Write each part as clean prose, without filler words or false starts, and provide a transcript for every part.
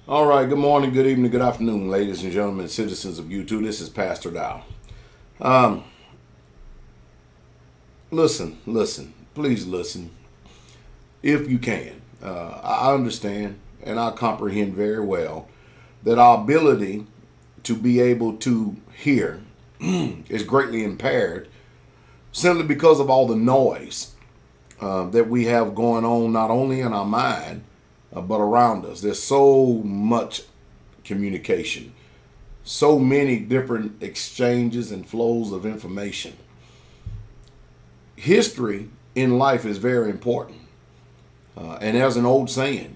All right, good morning, good evening, good afternoon, ladies and gentlemen, citizens of YouTube. This is Pastor Dow. Um, listen, please listen if you can. I understand and I comprehend very well that our ability to be able to hear is greatly impaired simply because of all the noise that we have going on, not only in our mind, but around us. There's so much communication, so many different exchanges and flows of information. History in life is very important. And there's an old saying,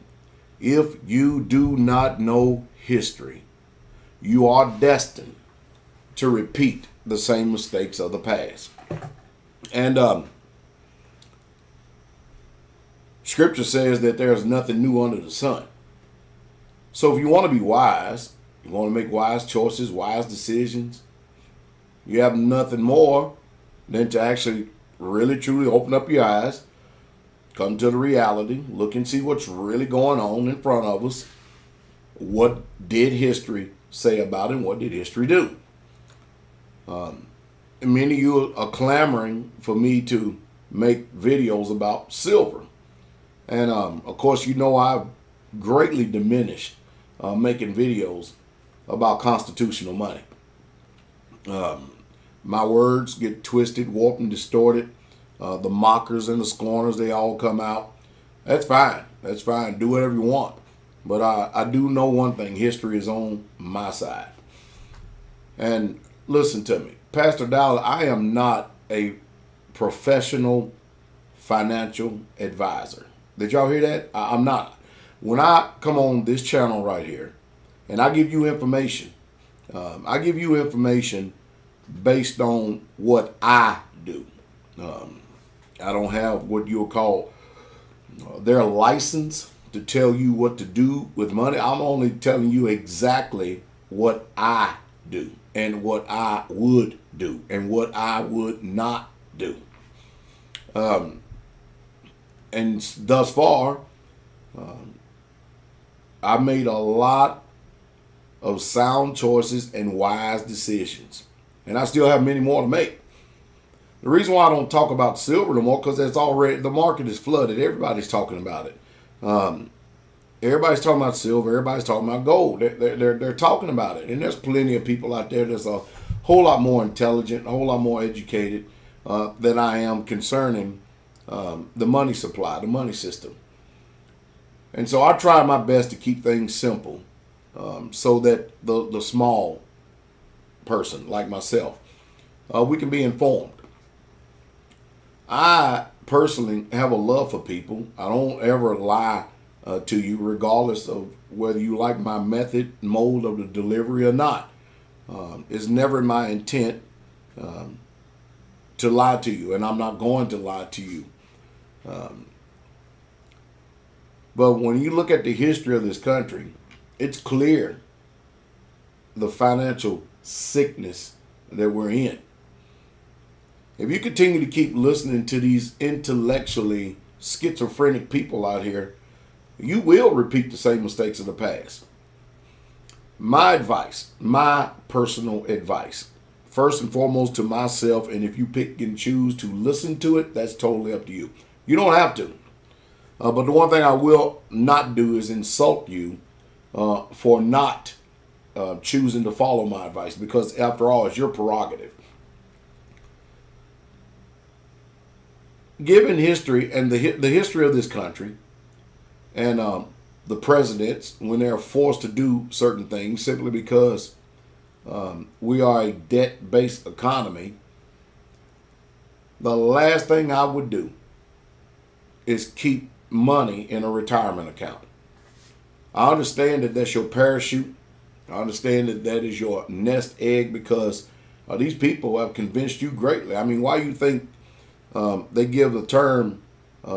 if you do not know history, you are destined to repeat the same mistakes of the past. And Scripture says that there's nothing new under the sun. So if you want to be wise, you want to make wise choices, wise decisions, you have nothing more than to actually really truly open up your eyes, come to the reality, look and see what's really going on in front of us. What did history say about it, and what did history do? Many of you are clamoring for me to make videos about silver. And of course, you know I've greatly diminished making videos about constitutional money. My words get twisted, warped, and distorted. The mockers and the scorners, they all come out. That's fine. That's fine. Do whatever you want. But I do know one thing. History is on my side. And listen to me. Pastor Dollar, I am not a professional financial advisor. Did y'all hear that? I'm not. When I come on this channel right here and I give you information, I give you information based on what I do. I don't have what you'll call their license to tell you what to do with money. I'm only telling you exactly what I do and what I would do and what I would not do. And thus far, I made a lot of sound choices and wise decisions. And I still have many more to make. The reason why I don't talk about silver no more, because it's already, the market is flooded. Everybody's talking about it. Everybody's talking about silver. Everybody's talking about gold. They're talking about it. And there's plenty of people out there that's a whole lot more intelligent, a whole lot more educated than I am concerning the money supply, the money system. And so I try my best to keep things simple so that the small person like myself, we can be informed. I personally have a love for people. I don't ever lie to you, regardless of whether you like my method, mode of the delivery or not. It's never my intent to lie to you, and I'm not going to lie to you. But when you look at the history of this country, it's clear the financial sickness that we're in. If you continue to keep listening to these intellectually schizophrenic people out here, you will repeat the same mistakes of the past. My advice, my personal advice, first and foremost to myself, and if you pick and choose to listen to it, that's totally up to you. You don't have to. But the one thing I will not do is insult you for not choosing to follow my advice, because after all, it's your prerogative. Given history and the history of this country and the presidents, when they're forced to do certain things simply because we are a debt-based economy, the last thing I would do is keep money in a retirement account. I understand that that's your parachute. I understand that that is your nest egg, because these people have convinced you greatly. I mean, why you think they give the term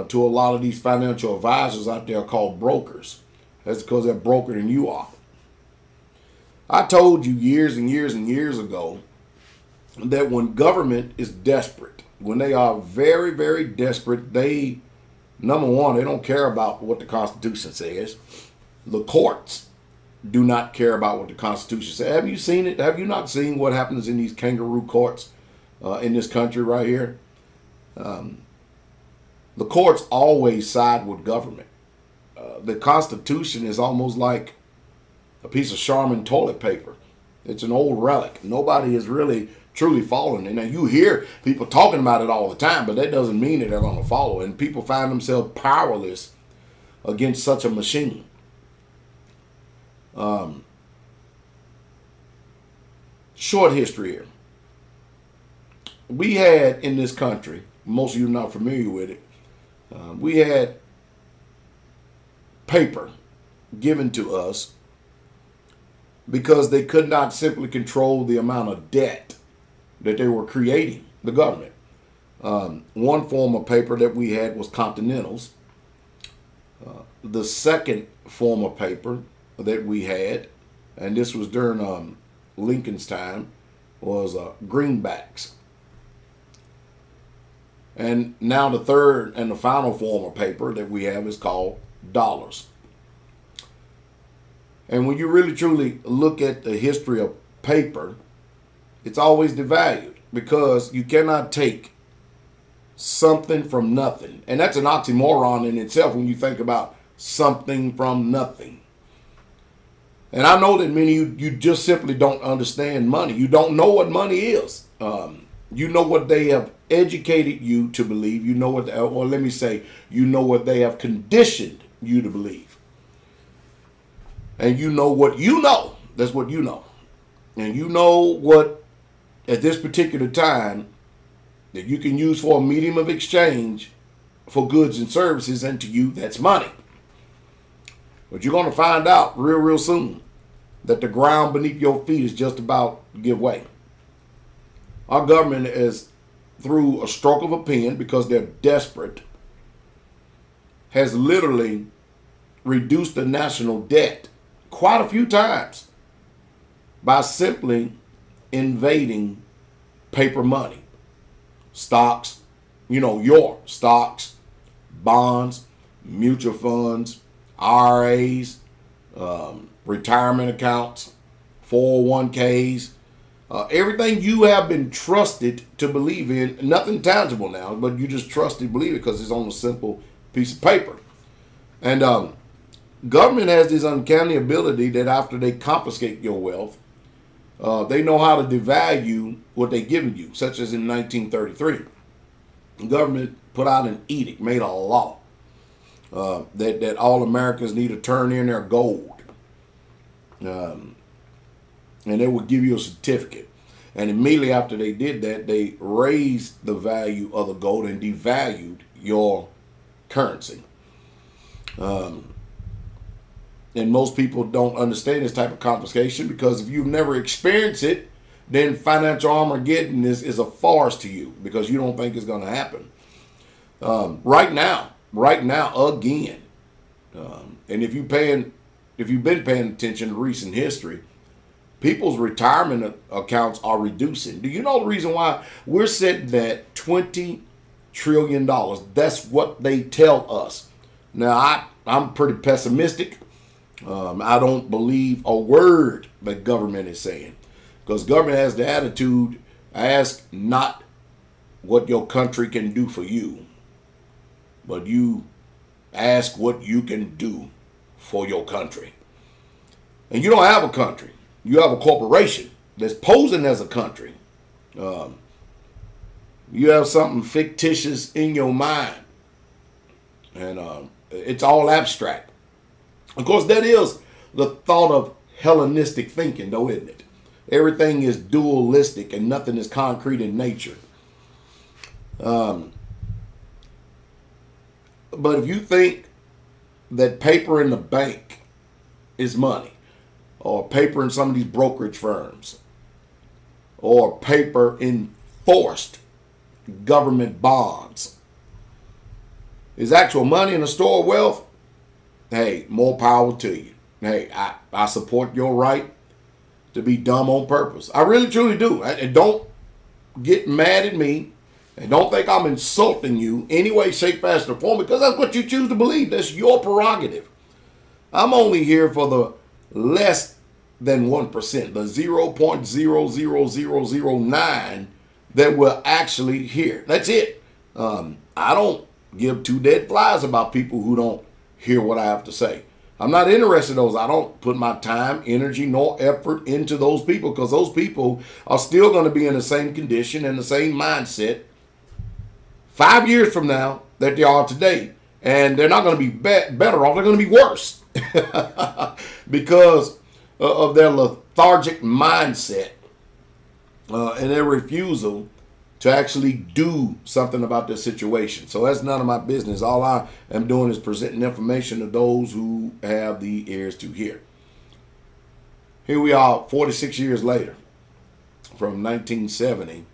to a lot of these financial advisors out there called brokers? That's because they're broker than you are. I told you years and years and years ago that when government is desperate, when they are very, very desperate, they, number one, they don't care about what the Constitution says. The courts do not care about what the Constitution says. Have you seen it? Have you not seen what happens in these kangaroo courts in this country right here? The courts always side with government. The Constitution is almost like a piece of Charmin toilet paper. It's an old relic. Nobody is really truly following it. Now, you hear people talking about it all the time, but that doesn't mean that they're going to follow it. And people find themselves powerless against such a machine. Short history here. We had in this country, most of you are not familiar with it, we had paper given to us because they could not simply control the amount of debt that they were creating, the government. One form of paper that we had was Continentals. The second form of paper that we had, and this was during Lincoln's time, was greenbacks. And now the third and the final form of paper that we have is called dollars. And when you really truly look at the history of paper, it's always devalued because you cannot take something from nothing. And that's an oxymoron in itself when you think about something from nothing. And I know that many of you just simply don't understand money. You don't know what money is. You know what they have educated you to believe. You know what, or let me say, you know what they have conditioned you to believe. And you know what you know. That's what you know. And you know what, at this particular time, that you can use for a medium of exchange for goods and services, and to you, that's money. But you're going to find out real soon that the ground beneath your feet is just about to give way. Our government is, through a stroke of a pen, because they're desperate, has literally reduced the national debt quite a few times by simply invading paper money. Stocks, your stocks, bonds, mutual funds, IRAs, retirement accounts, 401ks, everything you have been trusted to believe in, nothing tangible now, but you just trust it, believe it because it's on a simple piece of paper. And government has this uncanny ability that after they confiscate your wealth, they know how to devalue what they've given you, such as in 1933. The government put out an edict, made a law, that all Americans need to turn in their gold. And they would give you a certificate. And immediately after they did that, they raised the value of the gold and devalued your currency. And most people don't understand this type of confiscation because if you've never experienced it, then financial Armageddon is a farce to you because you don't think it's going to happen. Right now, again, and if you've been paying attention to recent history, people's retirement accounts are reducing. Do you know the reason why? We're sitting at $20 trillion. That's what they tell us. Now, I'm pretty pessimistic. I don't believe a word that government is saying because government has the attitude, ask not what your country can do for you, but you ask what you can do for your country. And you don't have a country. You have a corporation that's posing as a country. You have something fictitious in your mind. And it's all abstract. Of course, that is the thought of Hellenistic thinking, though, isn't it? Everything is dualistic and nothing is concrete in nature. But if you think that paper in the bank is money, or paper in some of these brokerage firms, or paper in forced government bonds is actual money in a store of wealth, hey, more power to you. Hey, I support your right to be dumb on purpose. I really, truly do. And don't get mad at me. And don't think I'm insulting you any way, shape, fashion, or form because that's what you choose to believe. That's your prerogative. I'm only here for the less than 1%, the 0.00009 that will actually hear. That's it. I don't give two dead flies about people who don't hear what I have to say. I'm not interested in those. I don't put my time, energy, nor effort into those people, because those people are still going to be in the same condition and the same mindset 5 years from now that they are today. And they're not going to be better off. They're going to be worse because of their lethargic mindset and their refusal to actually do something about this situation. So that's none of my business. All I am doing is presenting information to those who have the ears to hear. Here we are 46 years later from 1970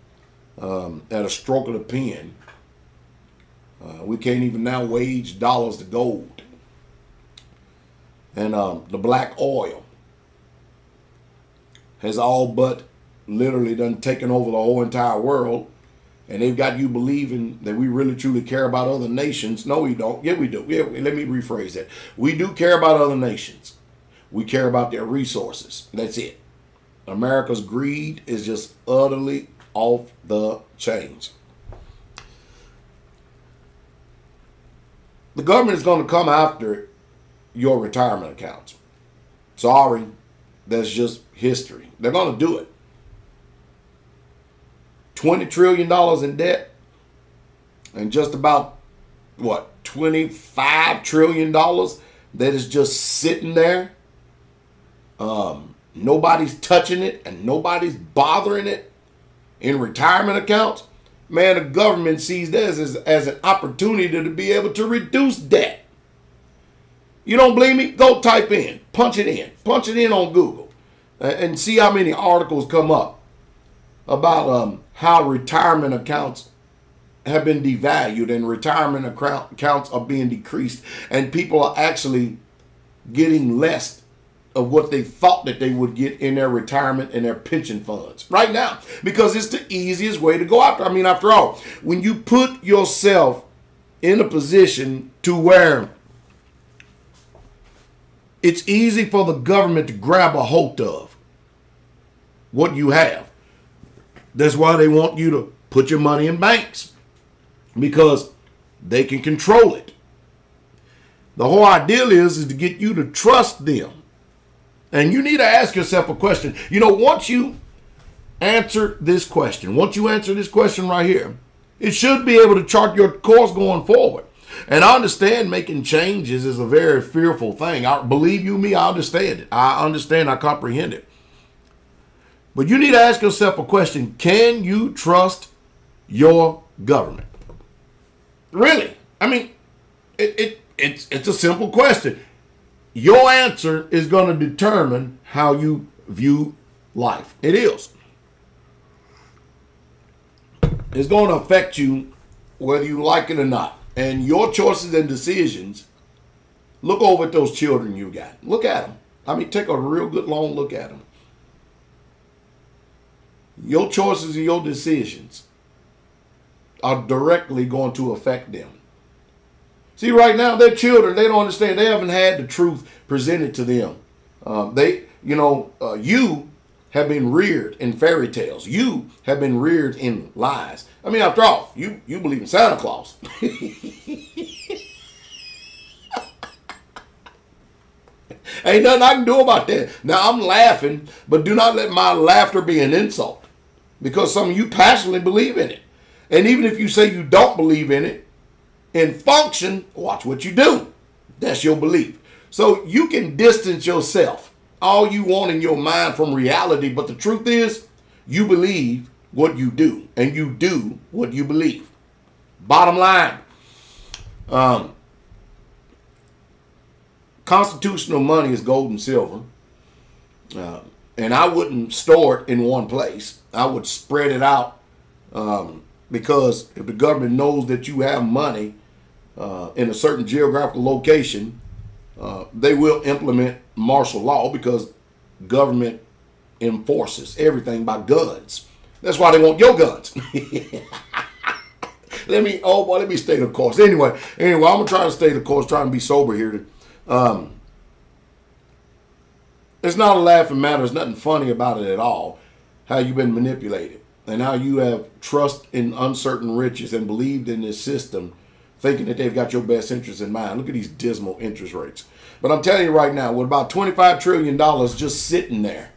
at a stroke of the pen. We can't even now wage dollars to gold. And the black oil has all but literally done taken over the whole entire world. And they've got you believing that we really truly care about other nations. No, we don't. Yeah, we do. Yeah, let me rephrase that. We do care about other nations. We care about their resources. That's it. America's greed is just utterly off the chains. The government is going to come after your retirement accounts. Sorry, that's just history. They're going to do it. $20 trillion in debt and just about, what, $25 trillion that is just sitting there. Nobody's touching it and nobody's bothering it in retirement accounts. Man, the government sees this as an opportunity to be able to reduce debt. You don't believe me? Go type in, punch it in on Google and see how many articles come up about how retirement accounts have been devalued and retirement accounts are being decreased, and people are actually getting less of what they thought that they would get in their retirement and their pension funds right now, because it's the easiest way to go after. I mean, after all, when you put yourself in a position to where it's easy for the government to grab a hold of what you have, that's why they want you to put your money in banks, because they can control it. The whole idea is to get you to trust them. And you need to ask yourself a question. You know, once you answer this question right here, it should be able to chart your course going forward. And I understand making changes is a very fearful thing. Believe you me, I understand it. I comprehend it. But you need to ask yourself a question. Can you trust your government? Really? I mean, it's a simple question. Your answer is going to determine how you view life. It is. It's going to affect you whether you like it or not. And your choices and decisions, look over at those children you got. Look at them. I mean, take a real good long look at them. Your choices and your decisions are directly going to affect them. See, right now, they're children. They don't understand. They haven't had the truth presented to them. You have been reared in fairy tales. You have been reared in lies. I mean, after all, you believe in Santa Claus. Ain't nothing I can do about that. Now, I'm laughing, but do not let my laughter be an insult, because some of you passionately believe in it. And even if you say you don't believe in it, in function, watch what you do. That's your belief. So you can distance yourself all you want in your mind from reality, but the truth is, you believe what you do, and you do what you believe. Bottom line, constitutional money is gold and silver, and I wouldn't store it in one place. I would spread it out, because if the government knows that you have money in a certain geographical location, they will implement martial law, because government enforces everything by guns. That's why they want your guns. Let me stay the course. Anyway, I'm gonna try to stay the course, trying to be sober here. It's not a laughing matter. There's nothing funny about it at all. How you've been manipulated and how you have trust in uncertain riches and believed in this system, thinking that they've got your best interest in mind. Look at these dismal interest rates. But I'm telling you right now, with about $25 trillion just sitting there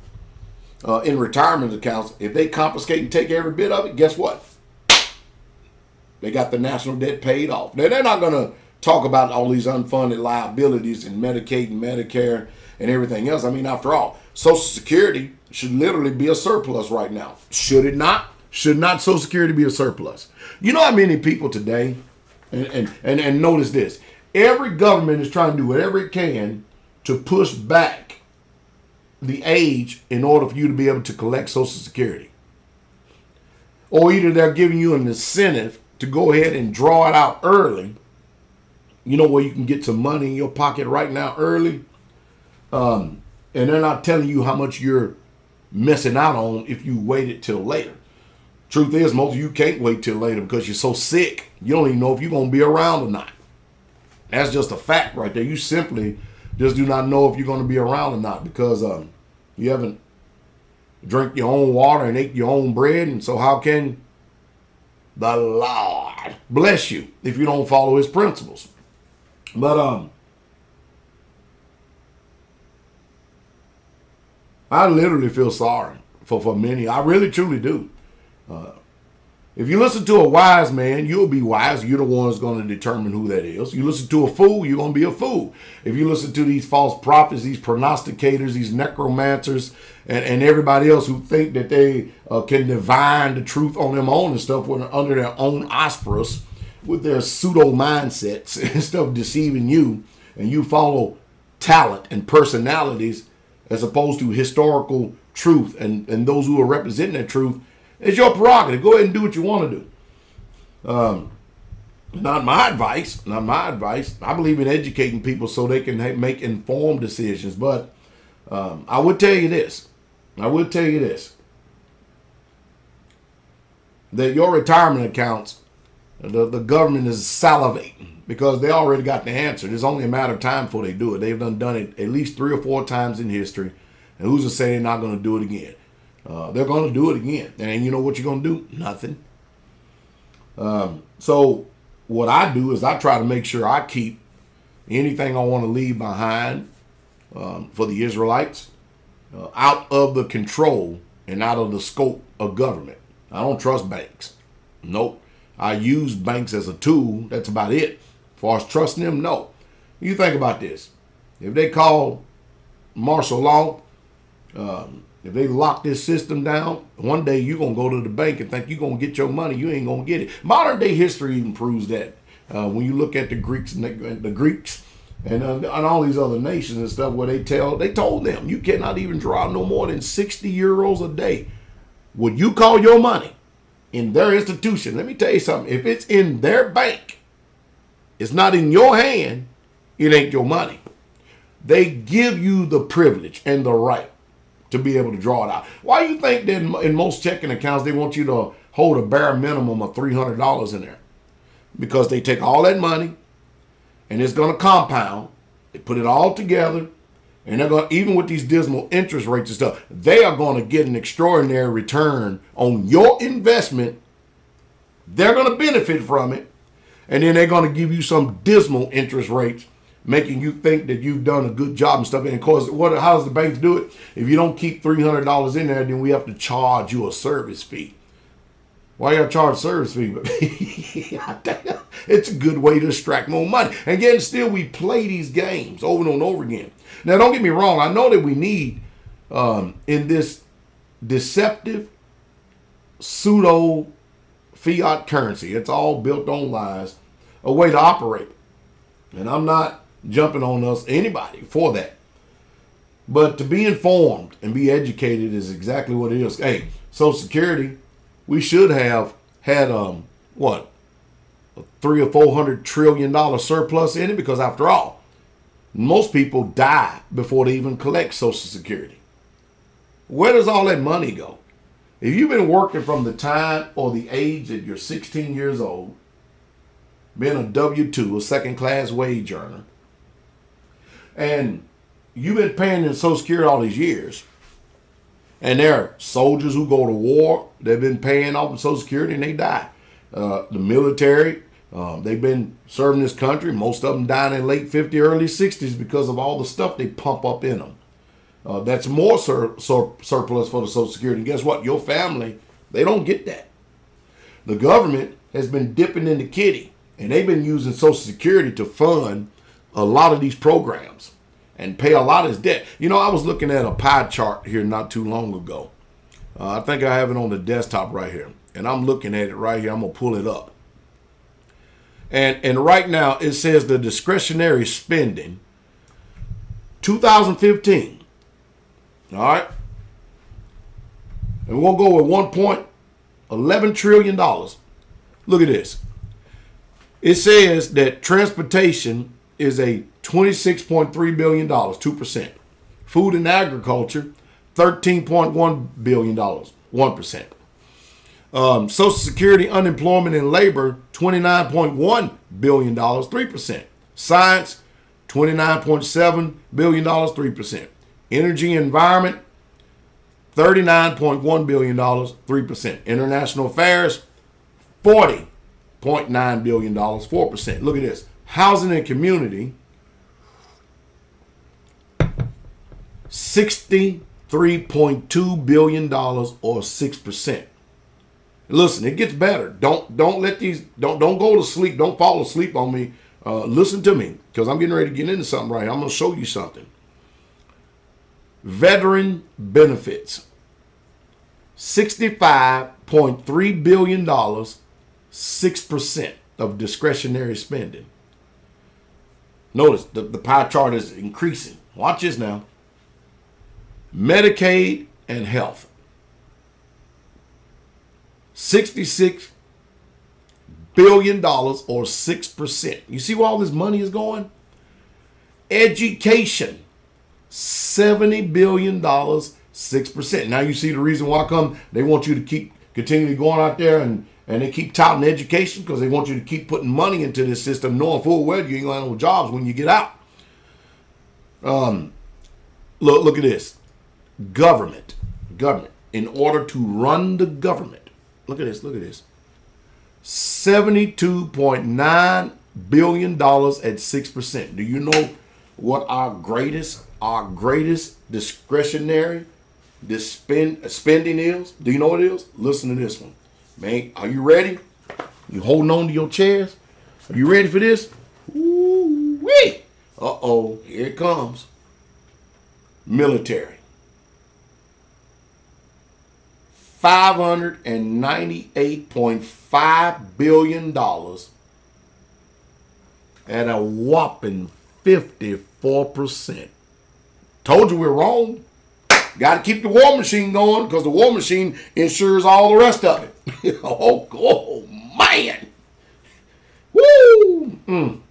in retirement accounts, if they confiscate and take every bit of it, guess what? They got the national debt paid off. Now, they're not going to talk about all these unfunded liabilities in Medicaid and Medicare and everything else. I mean, after all, Social Security should literally be a surplus right now. Should it not? Should not Social Security be a surplus? You know how many people today, and notice this, every government is trying to do whatever it can to push back the age in order for you to be able to collect Social Security. Or either they're giving you an incentive to go ahead and draw it out early, you know, where you can get some money in your pocket right now early. And they're not telling you how much you're missing out on if you waited till later. Truth is, most of you can't wait till later because you're so sick. You don't even know if you're going to be around or not. That's just a fact right there. You simply just do not know if you're going to be around or not because you haven't drank your own water and ate your own bread. And so how can the Lord bless you if you don't follow his principles? But I literally feel sorry for many. I really, truly do. If you listen to a wise man, you'll be wise. You're the one who's going to determine who that is. You listen to a fool, you're going to be a fool. If you listen to these false prophets, these prognosticators, these necromancers, and everybody else who think that they can divine the truth on their own and stuff under their own auspices with their pseudo mindsets and stuff deceiving you, and you follow talent and personalities as opposed to historical truth and those who are representing that truth, it's your prerogative. Go ahead and do what you want to do. Not my advice. Not my advice. I believe in educating people so they can make informed decisions. But I would tell you this. I would tell you this. That your retirement accounts, the government is salivating because they already got the answer. It's only a matter of time before they do it. They've done it at least 3 or 4 times in history. And who's to say they're not going to do it again? They're going to do it again. And you know what you're going to do? Nothing. So what I do is I try to make sure I keep anything I want to leave behind for the Israelites out of the control and out of the scope of government. I don't trust banks. Nope. I use banks as a tool. That's about it. As far as trusting them, no. You think about this. If they call martial law, if they lock this system down, one day you're going to go to the bank and think you're going to get your money. You ain't going to get it. Modern day history even proves that. When you look at the Greeks and all these other nations and stuff where they told them you cannot even draw no more than 60 euros a day. Would you call your money in their institution? Let me tell you something. If it's in their bank, it's not in your hand, it ain't your money. They give you the privilege and the right to be able to draw it out. Why do you think that in most checking accounts they want you to hold a bare minimum of $300 in there? Because they take all that money and it's going to compound. They put it all together and they're going to, even with these dismal interest rates and stuff, they are going to get an extraordinary return on your investment. They're going to benefit from it. And then they're going to give you some dismal interest rates, making you think that you've done a good job and stuff. And of course, how does the banks do it? If you don't keep $300 in there, then we have to charge you a service fee. Why you got to charge a service fee? It's a good way to extract more money. And yet still we play these games over and over again. Now, don't get me wrong. I know that we need, in this deceptive pseudo fiat currency, it's all built on lies, a way to operate. And I'm not jumping on anybody for that. But to be informed and be educated is exactly what it is. Hey, Social Security, we should have had what, a $300 or $400 trillion surplus in it, because after all, most people die before they even collect Social Security. Where does all that money go? If you've been working from the time or the age that you're 16 years old, being a W-2, a second-class wage earner, and you've been paying in Social Security all these years. And there are soldiers who go to war, they've been paying off of Social Security and they die. The military, they've been serving this country. Most of them died in late 50s, early 60s because of all the stuff they pump up in them. That's more surplus for the Social Security. And guess what? Your family, they don't get that. The government has been dipping in the kitty, and they've been using Social Security to fund a lot of these programs and pay a lot of his debt. You know, I was looking at a pie chart here not too long ago. I think I have it on the desktop right here, and I'm looking at it right here. I'm going to pull it up. And right now, it says the discretionary spending, 2015. All right. And we're going to go with $1.11 trillion. Look at this. It says that transportation is a $26.3 billion, 2%. Food and agriculture, $13.1 billion, 1%. Social Security, unemployment, and labor, $29.1 billion, 3%. Science, $29.7 billion, 3%. Energy and environment, $39.1 billion, 3%. International affairs, $40.9 billion, 4%. Look at this. Housing and community, $63.2 billion, or 6%. Listen, it gets better. Don't let these don't go to sleep. Don't fall asleep on me. Listen to me, because I'm getting ready to get into something right here. I'm going to show you something. Veteran benefits, $65.3 billion, 6% of discretionary spending. Notice the pie chart is increasing. Watch this now. Medicaid and health, $66 billion, or 6%. You see where all this money is going? Education, $70 billion, 6%. Now you see the reason why come they want you to keep continually going out there and they keep touting education, because they want you to keep putting money into this system, knowing full well you ain't going to have no jobs when you get out. Look at this. Government. In order to run the government. Look at this. $72.9 billion at 6%. Do you know what our greatest discretionary spending is? Do you know what it is? Listen to this one. Man, are you ready? You holding on to your chairs? Are you ready for this? Ooh-wee. Uh-oh, here it comes. Military. $598.5 billion at a whopping 54%. Told you we're wrong. Got to keep the war machine going, because the war machine insures all the rest of it. oh man. Woo!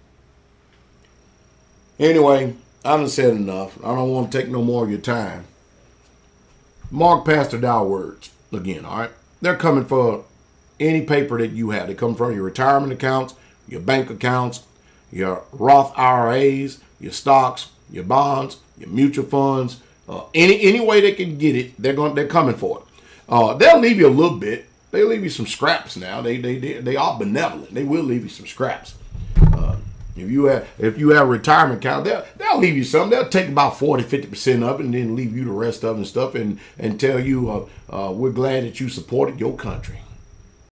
Anyway, I done said enough. I don't want to take no more of your time. Mark Pastor Dow words again, all right? They're coming for any paper that you have. They come from your retirement accounts, your bank accounts, your Roth IRAs, your stocks, your bonds, your mutual funds, any way they can get it, they're coming for it. They'll leave you a little bit. They'll leave you some scraps now. They are benevolent. They will leave you some scraps. If you have a retirement account, they'll leave you some. They'll take about 40-50% of it and then leave you the rest of it and stuff, and tell you we're glad that you supported your country.